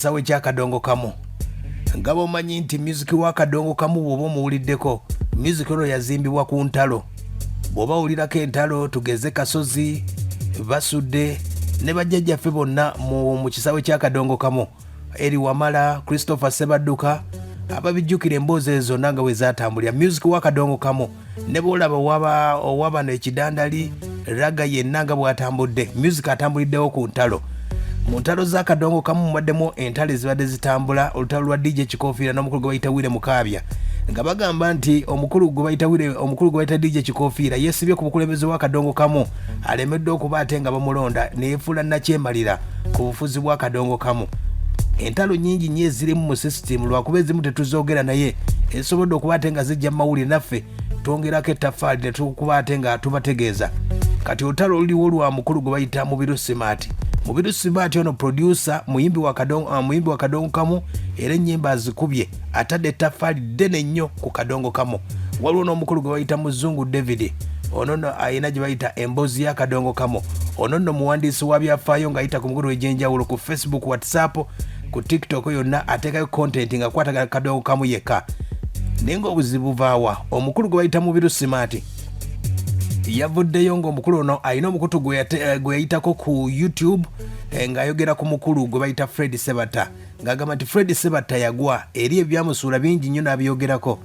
sawe kya kadongo kamu nga bomanyi nti music wa kadongo kamu bwoba omuwuliddeko music ono yazimbibwa ku ntalo bwoba wulirako entalo tugeze Kasozi Basudde ne bajjajjaffe bonna mu kisawe kya kadongo kamu eri Wamala Christopher Sebadduka ababijjukira emboozi ezo nanga we zaatambulira music wa kadongo kamu ne boolaba owaba n'ekidandali raga yenna nga bw'atambudde music atambuliddewo ku ntalo mu ntalo za kadongo kamu mubaddemu entalo ezibadde zitambula olutalo lwa DJ Kikofiira n'omukulu gwe bayita Wile Mukaabya nga bagamba nti omukulu gwe bayita DJ Kikofiira yeesibye ku bukulembeze bwa kadongo kamu alemeddwe okuba ate nga bamulonda neyefuula nakyemalira ku bufuzi bwa kadongo kamu. Entalo nyingi nnyo ezirimu mu system lwakuba ezimu tetuzoogera naye ezisobodde okuba ate nga zijja mu mawulire naffe twongerako ettaffaali ne tukuba ate nga tubategeeza. Kati olutalo luliwo lwa mukulu gwe bayita Mubiru Smart. Mubiru Smart ono producer muyimbi wa kadongo kamu era ennyimba azikubye atadde ettaffaali ddene nnyo ku kadongo kamu. Waliwo n'omukulu gwe bayita Muzungu David ono no ayina gye bayita emboozi ya kadongo kamu. Ono nno muwandiisi wa byafaayo ng'ayita ku mukulu egy'enjawulo ku Facebook, WhatsApp, ku TikTok yonna ateekayo content nga kwata kadongo kamu yekka. Naye ng'obuzibu buvaawa omukulu gwe bayita Mubiru Smart yavuddeyo ng'omukulu ono ayina omukutu gwe yayitako ku YouTube ng'ayogera ku mukulu gwe bayita Fred Sebatta ng'agamba nti Fred Sebatta yagwa eri ebyamusuula bingi nnyo n'abyogerako.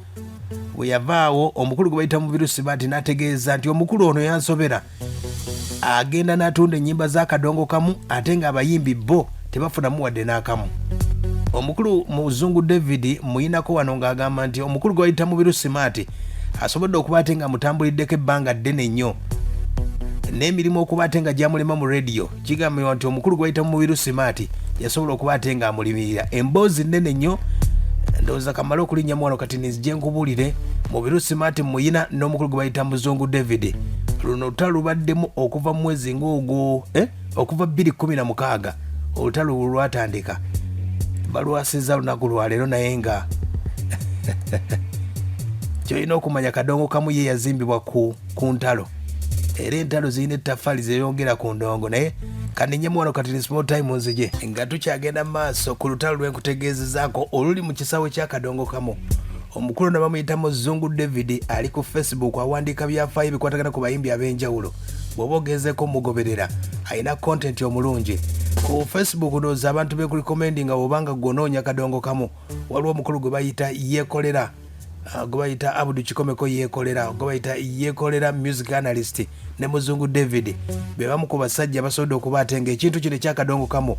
Bwe yavaawo omukulu gwe bayita Mubiru Smart n'ategeeza nti omukulu ono yansobera agenda n'atunda ennyimba za kadongo kamu ate ng'abayimbi bo tebafunamu wadde n'akamu. Omukulu Muzungu David muyinako wano ng'agamba nti omukulu gwe bayita Mubiru Smart asobodde okuba ate nga mutambuliddeko ebbanga ddene nnyo n'emirimu okuba ate nga gyamulema mu radio kigambibwa nti omukulu gwe bayita Mubiru Smart yasobola okuba ate nga amulimirira emboozi nnene nnyo. Ndowooza kamala okulinnyamu wano kati nzije nkubulire Mubiru Smart muyina n'omukulu gwe bayita Muzungu David. Luno olutalo lubaddemu okuva mu mwezi ng'ogwo okuva 2016 olutalo lwatandika balwasiza lunaku lwaleero naye nga kyolina okumanya kadongo kamu ye yazimbibwa ku ntalo era entalo zirina ettaffaali zeyongera ku ndongo naye kaninyemu wano kati small time nzije nga tukyagenda mu maaso ku lutalo lwenkutegeezezaako oluli mu kisawe kya kadongo kamu. Omukulu ne bamuyita Muzungu David ali ku Facebook awandiika byafaayo bikwatagana ku bayimbi ab'enjawulo bw'oba ogezeeko mugoberera ayina content omulungi ku Facebook. Ndowooza abantu be kuli commenting nga bw'obanga gonoonya kadongo kamu waliwo omukulu gwe bayita yeekolera gwe bayita Abudu Kikomeko yeekolera gwe bayita yeekolera music analyst ne Muzungu David be bamu ku basajja basobodde okuba ate nga ekintu kino ekya kadongo kamu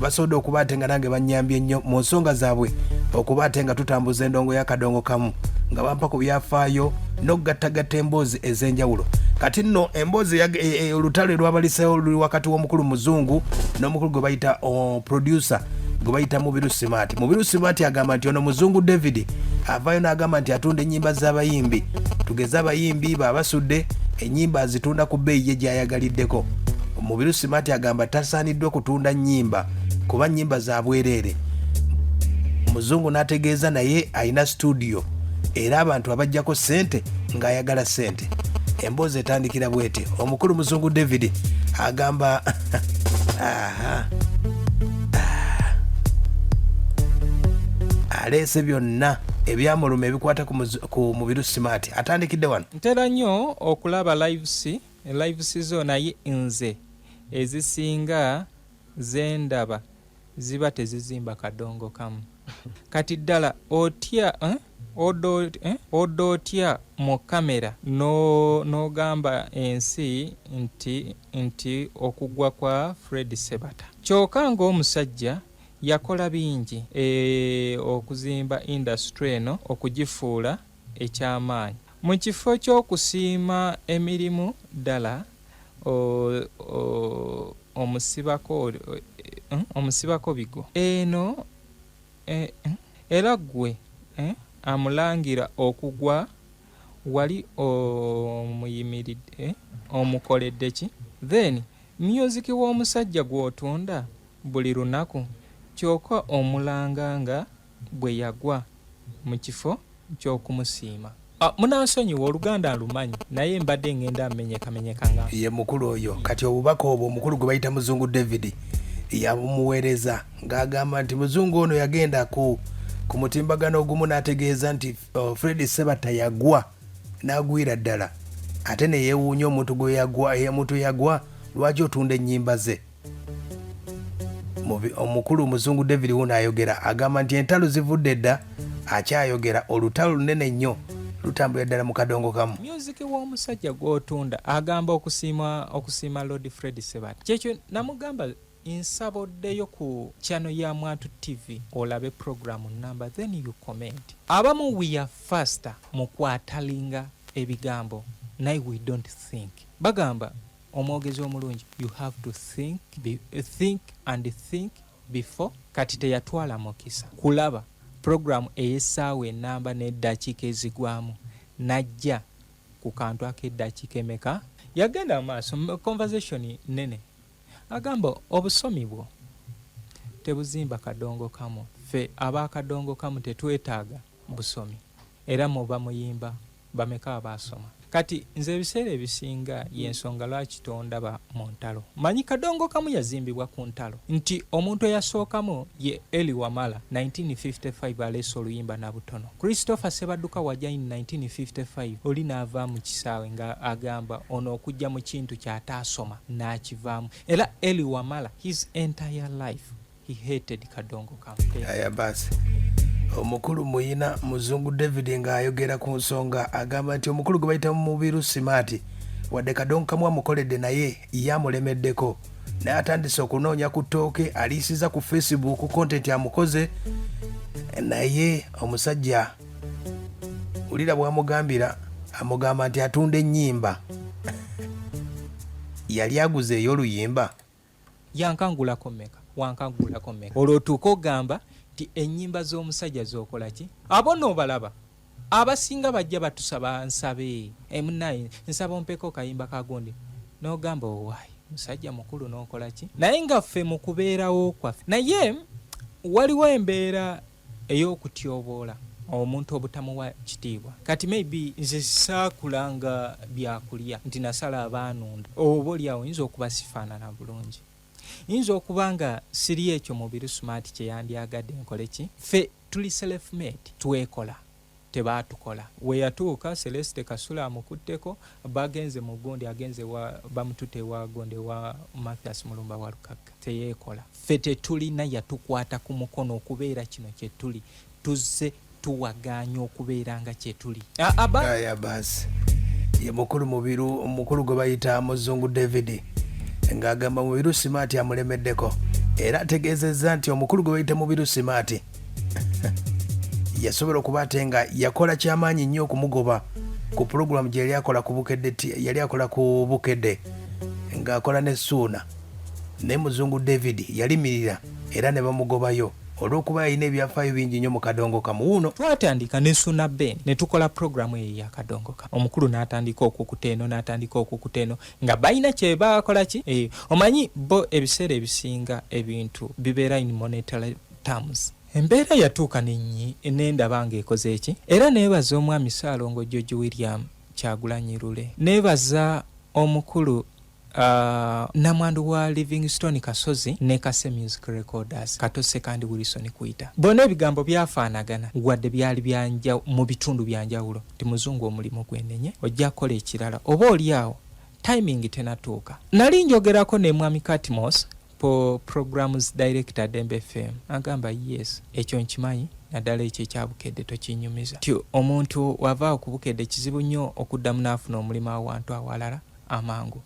basobodde okuba ate nga nange bannyambye nnyo mu nsonga zaabwe okuba ate nga tutambuza endongo ya kadongo kamu nga bampa ku byafaayo n'okugattagatta emboozi ez'enjawulo. Kati nno emboozi olutalo lwabaliseewo luli wakati w'omukulu Muzungu n'omukulu gwe bayita producer gwe bayita Mubiru Smart. Mubiru Smart agamba nti ono Muzungu David avaayo n'agamba nti atunda ennyimba z'abayimbi tugeze abayimbi Basudde ennyimba azitunda ku bbeeyi ye gy'ayagaliddeko. Mubiru Smart agamba tasaaniddwa kutunda nnyimba kuba nnyimba za bwereere. Muzungu n'ategeeza naye ayina studio era abantu abajjako ssente ng'ayagala ssente. Emboozi etandikira bwete omukulu Muzungu David agamba aleese byonna ebyamuluma ebikwata ku Mubiru Smart. Atandikidde wano ntera nnyo okulaba lives zo naye nze ezisinga zendaba ziba tezizimba kadongo kamu. Kati ddala odotya mu kamera n'ogamba ensi nti okugwa kwa Fred Sebatta. Kyokka ng'omusajja yakola bingi okuzimba industry eno okugifuula ekyamaanyi. Mu kifo ky'okusiima emirimu ddala omusibako bigo eno era gwe amulangira okugwa wali omuyimiridde omukoledde ki then music w'omusajja gw'otunda buli lunaku kyokka omulanga nga bwe yagwa mu kifo ky'okumusiima. Munansonyiwa Oluganda alumanyi naye mbadde ngenda amenyekamenyeka nga ye mukulu oyo. Kati obubaka obwo omukulu gwe bayita Muzungu David yabumuweereza ng'agamba nti muzungu ono yagenda ku mutimbagano ogumu n'ategeeza nti Fred Sebata yagwa n'agwira ddala ate ne yeewuunya omuntu yagwa lwaki otunda ennyimba ze. Omukulu Muzungu David wuno ayogera agamba nti entalo zivudde dda, akyayogera olutalo lunene nnyo lutambulira ddala mu kadongo kamu. Music w'omusajja gw'otunda agamba okusiima Lord Fred Sebata. Kyekyo namugamba nsaboddeyo ku channel ya Mwatu TV olabe program number then you comment. Abamu we are faster mu kwatalinga ebigambo naye we don't think. Bagamba omwogezi omulungi you have to think before. Kati teyatwala mukisa kulaba program ey'essaawa enamba n'eddakiika ezigwamu najja ku kantu ak'eddakiika emeka yagenda maaso conversation nene agamba obusomi bwo tebuzimba kadongo kamu, fe abakadongo kamu tetwetaaga busomi era muba muyimba bameka abasoma. Kati nze ebiseera ebisinga y'ensonga lwaki tondaba mu ntalo. Manyi kadongo kamu yazimbibwa ku ntalo nti omuntu eyasookamu ye Eli Wamala 1955 aleese oluyimba na butono. Christopher Sebadduka wajja in 1955 oli n'ava mu kisaawe nga agamba ono okujja mu kintu ky'ataasoma n'akivaamu. Era Eli Wamala his entire life he hated kadongo kamu. Aya basi omukulu muyina Muzungu David ng'ayogera ku nsonga agamba nti omukulu gwe bayita Mubiru Smart wadde kadongo kamu amukoledde naye yamulemeddeko naye atandise okunoonya ku ttooke aliisiza ku Facebook content amukoze naye omusajja ulira bw'amugambira amugamba nti atunda ennyimba yali aguze ey'oluyimba yankangulako mmeka wankangulako mmeka olwotuuka ogamba ti ennyimba z'omusajja z'okola ki abo n'obalaba abasinga bajja batusaba nsabe emunaye nsaba ompeko kayimba kagondi n'ogamba owaayi musajja mukulu n'okola ki naye nga ffe mu kubeerawo kwaffe naye waliwo embeera ey'okutyoboola omuntu obutamuwa kitiibwa. Kati maybe nze saakulanga byakulya nti nasala abaanunda oba oliawo yinza okuba sifaanana bulungi, yinza okuba nga siri ekyo Mubiru Smart kye yandyagadde nkole ki. Ffe tuli self made twekola tebaatukola. We yatuuka Celeste Kasula amukutteko bagenze mu gundi agenze bamutute wa gonde wa Mathias Mulumba wa Lukaka teyeekola. Ffe tetulina yatukwata ku mukono okubeera kino kye tuli tuzze tuwaganya okubeera nga kye tuli. Aya basi ye mukulu Mubiru omukulu gwe bayita Muzungu David ng'agamba Mubiru Smart amulemeddeko era ategeezezza nti omukulu gwe bayita Mubiru Smart yasobola okuba ate nga yakola kyamaanyi nnyo okumugoba ku pulogulamu gye yali akola ku bukedde ng'akola ne Suuna ne Muzungu David yalimirira era ne bamugobayo olw'okuba yalina ebyafaayo bingi nnyo mu kadongo kamu. Wuno twatandika ne Suuna Ben ne tukola pulogulamu eyo ya kadongo kamu. Omukulu n'atandika okukuteeno nga balina kye bakola ki. Omanyi bo ebiseera ebisinga ebintu bibeera in monetary terms. Embeera yatuuka n'endaba ng'ekoze eki era neebaza omwami Ssaalongo George William Kyagulanyi Lule, neebaza omukulu namwandu wa Livingstone Kasozi ne Kase Music Recorders Katose kandi Wilson Kuita. Bona ebigambo byafaanagana wadde byali byanja mu bitundu byanjawulo ti muzungu omulimu gwenenye ojja kola ekirala oba oliawo timing tenatuuka. Nali njogerako ne mwami Katmos po programs director Dembe FM agamba yes ekyo nkimanyi naddala ekyo ekyabukedde tokinyumiza tyo omuntu wavaawo ku bukedde kizibu nnyo okuddamu n'afuna omulimu awantu awalala amangu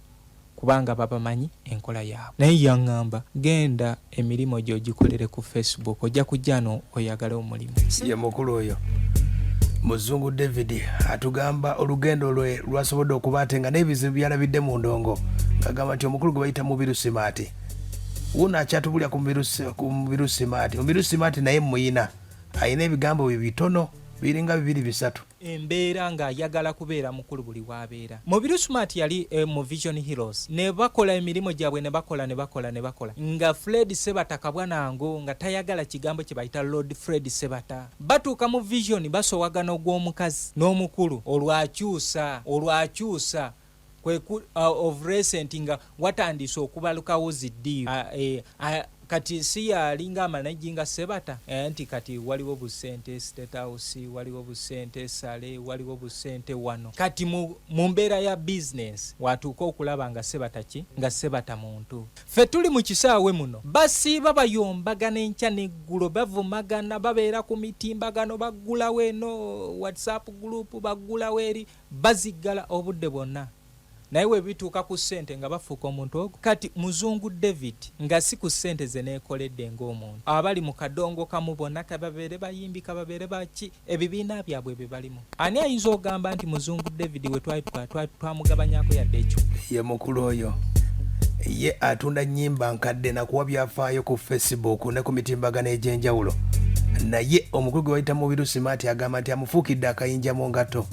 kubanga babamanyi enkola yaabwe. Naye yaŋŋamba genda emirimu gyo gikolere ku Facebook ojja kujja no oyagala omulimu. Ye mukulu oyo Muzungu David atugamba olugendo lwe lwasobodde okuba ate nga n'ebizibu byalabidde mu ndongo ng'agamba nti omukulu gwe bayita Mubiru Smart wuno akyatubulya ku Mubiru Smart. Mubiru Smart naye muyina ayina ebigambo bitono biringa 2-3 embeera ng'ayagala kubeera mukulu buli wabeera. Mubiru Smart yali mu Vision Heroes ne bakola emirimu gyabwe ne bakola nga Fred Sebata kabwanango nga tayagala kigambo kye bayita Lord Fred Sebata. Batuuka mu Vision basowagana ogw'omukazi n'omukulu olwakyusa kwe of recent nga watandise okubalukawo ziddiibu kati si yalinga amanajinga Sebata nti kati waliwo busente State House, waliwo busente Sale, waliwo busente wano. Kati mu mbeera ya business watuuka okulaba nga Sebata ki nga Sebata muntu. Ffe tuli mu kisaawe muno basiiba bayombagana enkya n'eggulo bavumagana babeera ku mitimbagano baggulawo eno WhatsApp group baggulawo eri baziggala obudde bwonna. Naye we bituuka ku ssente nga bafuuka omuntu ogwo. Kati Muzungu David nga si ku ssente ze neekoledde ng'omuntu. Abali mu kadongo kamu bonna kababeere bayimbi kababeere baki ebibiina byabwe bye balimu. Ani ayinza ogamba nti Muzungu David we twamugabanyako yadde ekyo? Ye mukulu oyo ye atunda nnyimba nkadde nakuwa byafaayo ku Facebook ne ku mitimbagano egy'enjawulo. Naye omukulu gwe bayita Mubiru Smart agamba nti amufuukidde akayinja mu ngato.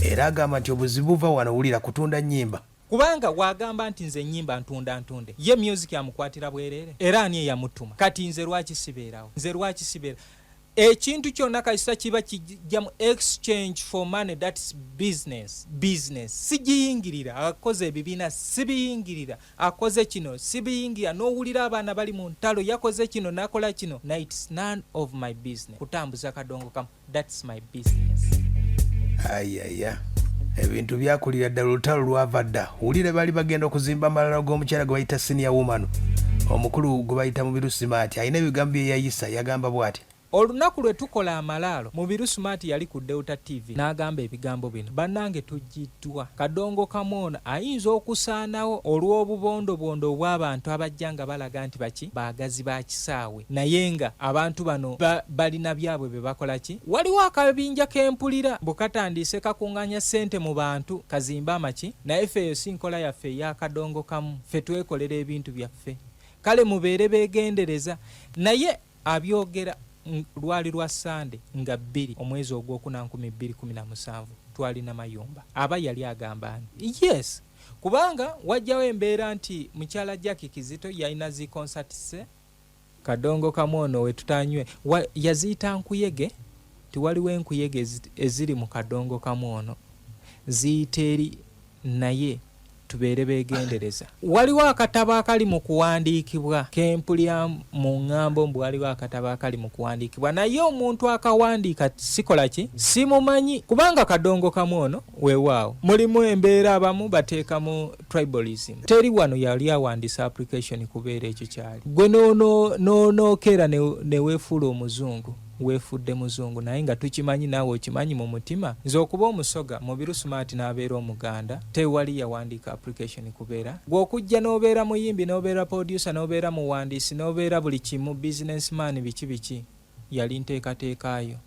Era agamba nti obuzibu buva wano wulira kutunda nnyimba. Kubanga wagamba nti nze nnyimba ntunde ye music amukwatira bwerere era ani eyamutuma. Kati nze lwaki sibeerawo? Nze lwaki sibeera? Ekintu kyonna kasita kiba kijjamu exchange for money, that's business. Sijiyingirira akoze ebibiina sibiyingirira akoze kino sibiyingira n'owulira abaana bali mu ntalo yakoze kino nakola kino. Now it's none of my business. Kutambuza kadongo kamu, that's my business. Ayaya ebintu byakulira ddala olutalo lwava dda. Wulire bali bagenda okuzimba amalala g'omukyala gwe bayita senior woman. Omukulu gwe bayita Mubiru Smart alina ebigambo bye yayisa yagamba bw'ati. Olunaku lwe tukola amalaalo Mubiru Smart yali ku Delta TV n'agamba ebigambo bino. Bannange tujiddwa kadongo kamoona ayinza okusaanawo olw'obubondobondo obw'abantu abajja nga balaga nti baki baagazi ba kisaawe naye nga abantu bano balina byabwe be bakola ki. Waliwo akabinja kempulira bukatandise kakuŋŋanya ssente mu bantu kazimba amaki naye ffe eyo si nkola yaffe ey'akadongo kamu. Ffe twekolera ebintu byaffe kale mubeere beegendereza. Naye abyogera lwali lwa Sande nga 2 omwezi ogwokuna 2017 twalina mayumba aba yali agamba yes kubanga wajjawo embeera nti mukyala Jackie Kizito yalina zi concert se kadongo kamono we tutanywe yaziyita nkuyege tiwaliwo enkuyege eziri mu kadongo kamono ziyiteri naye tubeere beegendereza. Waliwo akatabo akali mu kuwandiikibwa kempulya mu ŋŋambo mbu waliwo akatabo akali mu kuwandiikibwa naye omuntu akawandiika sikola ki simumanyi kubanga kadongo kamu ono weewaawo mulimu embeera abamu bateekamu tribalism. Teri wano yali awandiisa application kubeera ekyo kyali gwe noonookera ne weefuula omuzungu weefudde muzungu naye nga tukimanyi naawe okimanyi mu mutima. Nze okuba omusoga Mubiru Smart n'abeera omuganda tewali yawandiika application kubeera gw'okujja n'obeera muyimbi n'obeera producer n'obeera muwandiisi n'obeera buli kimu businessman biki yali nteekateekaayo.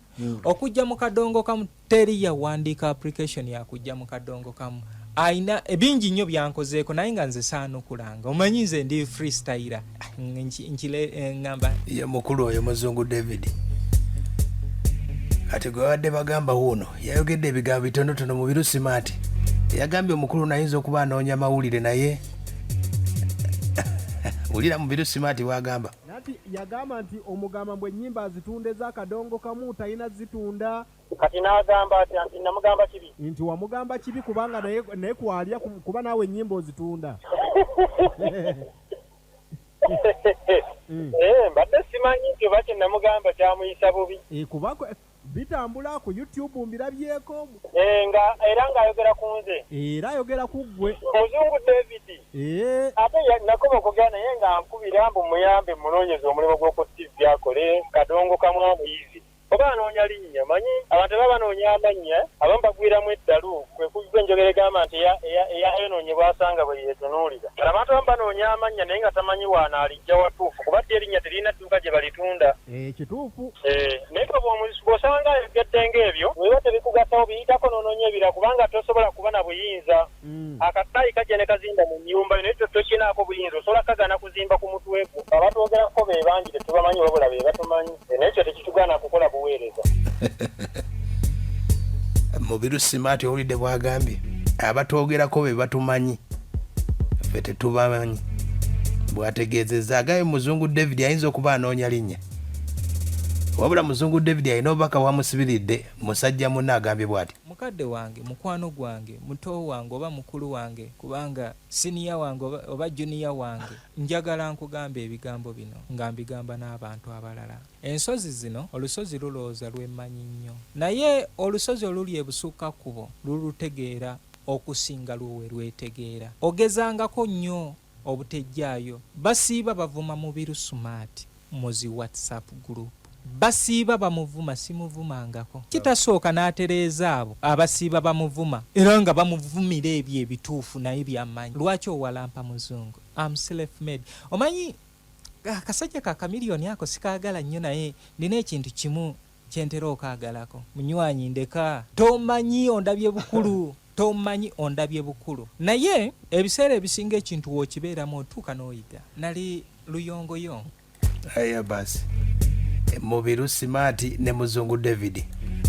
Okujja mu kadongo kamu teri yawandiika application yakujja mu kadongo kamu. Aina ebingi nnyo byankozeeko naye nga nze saanukulanga omanyi nze ndi freestyler nkile ngamba ye mukulu oyo Muzungu David. Ati gwe wadde bagamba wuno yayogedde ebigambo bitonotono Mubiru Smart yagambye omukulu nayinza okuba anoonya mawulire naye wulira Mubiru Smart wagamba nati yagamba nti omugamba mbwe ennyimba azitunde z'akadongo kamu talina zitunda. Kati n'agamba ati namugamba kibi nti wamugamba kibi kubanga naye kwalya kuba naawe ennyimba ozitunda. Mbadde simanyi nti oba kye namugamba kyamuyisa bubi. Kuba bitambula ku YouTube mbirabyeko. Era ng'ayogera ku nze. Era ayogera ku ggwe. Muzungu David. Ate nakoma okugana naye nga nkubira mbu muyambe munoonyeze omulimu gw'oku TV akole kadongo kamu amuyizi. Oba anoonya linnya manyi abantu baba banoonya amannya abamu bagwiramu eddalu kwe kujja enjogera egamba nti eyayonoonye bw'asanga bwe yeetunuulira. Abantu abamu banoonya amannya naye nga tamanyi waana alijja watuufu kuba erinnya terina dduuka gye balitunda. Kituufu. Naye bw'osanga ayogedde ng'ebyo weeba tebikugasawo biyitako n'onoonya ebira kubanga tosobola kuba na buyinza. Akataayi kajja ne kazimba mu nnyumba naye tokinaako buyinza osobola kagana kuzimba ku mutwe gwo. Abatwogerako be bangi tetubamanyi wabula be batumanyi n'ekyo tekitugaana kukola buweereza. Mubiru Smart owulidde bwagambye abatwogerako be batumanyi ffe tetubamanyi bwategeezezza agambye Muzungu David ayinza okuba anoonya linnya wabula Muzungu David alina obubaka wamusibiridde musajja munne agambye bw'ati mukadde wange mukwano gwange muto wange oba mukulu wange kubanga siniya wange oba juniya wange njagala nkugamba ebigambo bino nga mbigamba n'abantu abalala. Ensozi zino olusozi lulowooza lwemmanyi nnyo naye olusozi oluli ebusukka kkubo lulutegeera okusinga luwe lwetegeera. Ogezangako nnyo obutejjaayo. Basiiba bavuma Mubiru Smart muzi WhatsApp group. Basiiba bamuvuma simuvumangako. Kitasooka n'atereeza abo abasiiba bamuvuma era nga bamuvumira ebyo ebituufu naye byammanyi. Lwaki owalampa Muzungu? I'm self-made. Omanyi akasajja ka kamiliyoni ako sikaagala nnyo naye nina ekintu kimu kyentera okaagalako. Munywanyi ndeka. Tomanyi ondabye bukulu. Tomanyi ondabye bukulu. Naye ebiseera ebisinga ekintu wookibeeramu otuuka n'oyiga. Nali luyongoyongo. Aya basi. Mubiru Smart ne Muzungu David.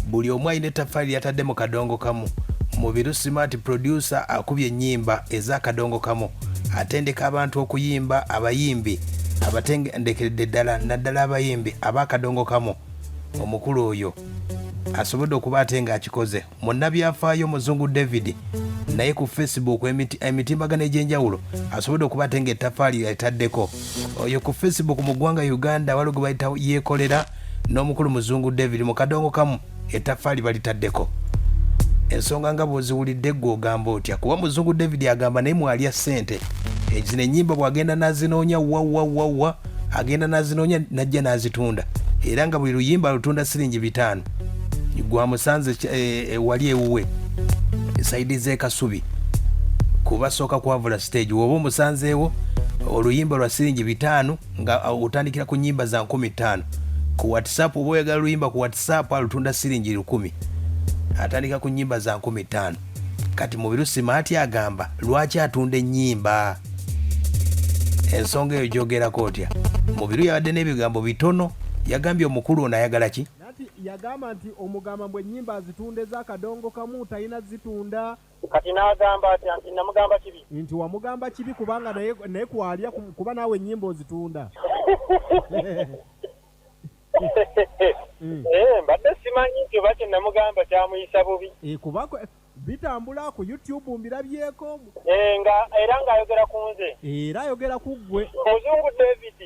Buli omu alina ettaffaali yatadde mu kadongo kamu. Mubiru Smart producer akubye ennyimba ez'akadongo kamu. Atendeka abantu okuyimba abayimbi. Abatendekeredde ddala naddala abayimbi ab'akadongo kamu. Omukulu oyo asobodde okuba ate ng'akikoze. Munnabyafaayo Muzungu David naye ku Facebook emitimbagano egy'enjawulo asobodde okuba ate ng'ettaffaali yataddeko. Oyo ku Facebook mu ggwanga Uganda waliwo gwe bayita yeekolera n'omukulu Muzungu David mu kadongo kamu ettaffaali balitaddeko. Ensonga nga bw'oziwulidde ggwe ogamba otya kuba Muzungu David agamba naye mwalya ssente. Zino ennyimba bw'agenda n'azinoonya wa agenda n'azinoonya n'ajja n'azitunda era nga buli luyimba lutunda siringi 5. Gwamusanze wali ewuwe esaidi z'ekasubi kuba sooka kwavula stage woba omusanzeewo oluyimba lwa siringi 5 nga otandikira ku nnyimba za 15. Ku WhatsApp oba oyagala luyimba ku WhatsApp alutunda siringi 10 atandika ku nnyimba za 15. Kati Mubiru Smart agamba lwaki atunda ennyimba. Ensonga eyo gyogerako otya? Mubiru yabadde n'ebigambo bitono. Yagambye omukulu ono ayagala ki? Nati yagamba nti omugamba mbwe ennyimba azitunde z'akadongo kamu talina zitunda. Kati n'agamba ati anti namugamba kibi. Nti wamugamba kibi kubanga naye kwalya kuba naawe ennyimba ozitunda. Mbadde simanyi nti oba kye namugamba kyamuyisa bubi. Kuba bitambula ku YouTube mbirabyeko. Era ng'ayogera ku nze. Era ayogera ku ggwe. Muzungu David.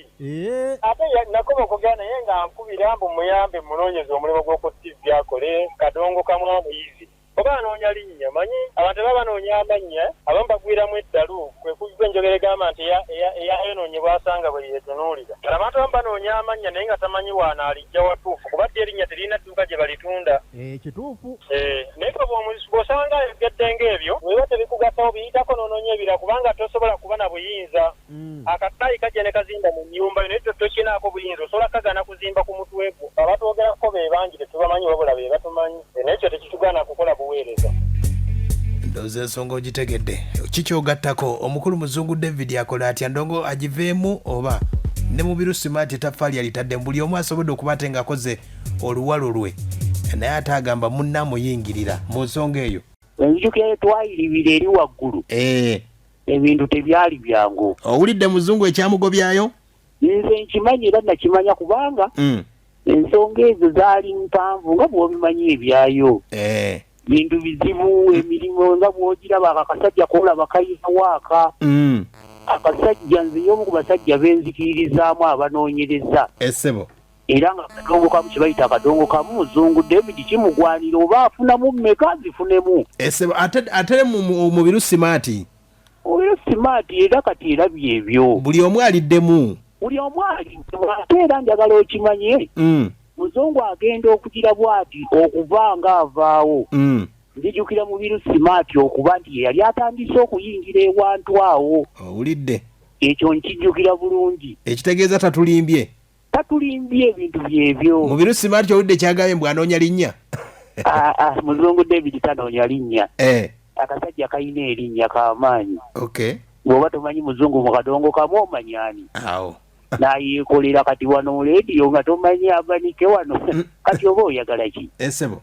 Ate nakoma okugana naye nga nkubira mbu muyambe munoonyeze omulimu gw'oku TV akole kadongo kamu amuyizi. Oba anoonya linnya manyi abantu baba banoonya amannya abamu bagwiramu eddalu kwe kuba enjogera egamba nti eyayonoonyebwa asanga bwe yetunuulira. Abantu abamu banoonya amannya naye nga tamanyi waana alijja watuufu kuba erinnya terina dduuka gye balitunda. Kituufu. Naye bw'osanga ayogedde ng'ebyo weba tebikugattawo biyitako n'onoonya ebira kubanga tosobola kuba na buyinza. Akakaayi kajja ne kazimba mu nnyumba yo naye tokinaako buyinza osobola kagana kuzimba ku mutwe gwo. Abatwogerako be bangi tetubamanyi wabula be batumanyi. N'ekyo tekitugaana kukola buweereza. Ndowooza ensonga ogitegedde. Kikyogattako omukulu Muzungu David akola atya ndongo agiveemu oba ne Mubiru Smart ettaffaali yalitadde buli omu asobodde okuba ate ng'akoze oluwalo lwe naye ate agamba munnamuyingirira mu nsonga eyo. Enjukira twayiribira eri waggulu. Ebintu tebyali byangu. Owulidde Muzungu ekyamugobyayo? Nze nkimanyi era nakimanya kubanga ensonga ezo zaali mpanvu nga bw'obimanyi ebyayo. Bintu bizibu emirimu nga bw'ogiraba akakasajja koolaba kayina waaka. Akasajja nze y'omu ku basajja benzikiririzaamu abanoonyereza. Essebo. Era nga akadongo kamu kye bayita akadongo kamu Muzungu David kimugwanira oba afunamu mmeka azifunemu. Essebo ate Mubiru Smart. Mubiru Smart era kati erabye ebyo. Buli omu aliddemu. Buli omu aliddemu ate era njagala okimanye. Muzungu agenda okugira bw'ati okuva nga avaawo. Ndijukira Mubiru Smart okuba nti yali atandise okuyingira ewantu awo. Owulidde? Ekyo nkijjukira bulungi. Ekitegeeza tatulimbye? Tatulimbye ebintu byebyo. Mubiru Smart owulidde kyagambye mbw anoonya linnya? Muzungu David tanoonya linnya. Akasajja kayina erinnya k'amaanyi. Bw'oba tomanyi Muzungu mu kadongo kamu omanyani. Awo. N'ayeekolera kati wano mu leediyo nga tomanyi abanike wano. Kati oba oyagala ki? Essebo.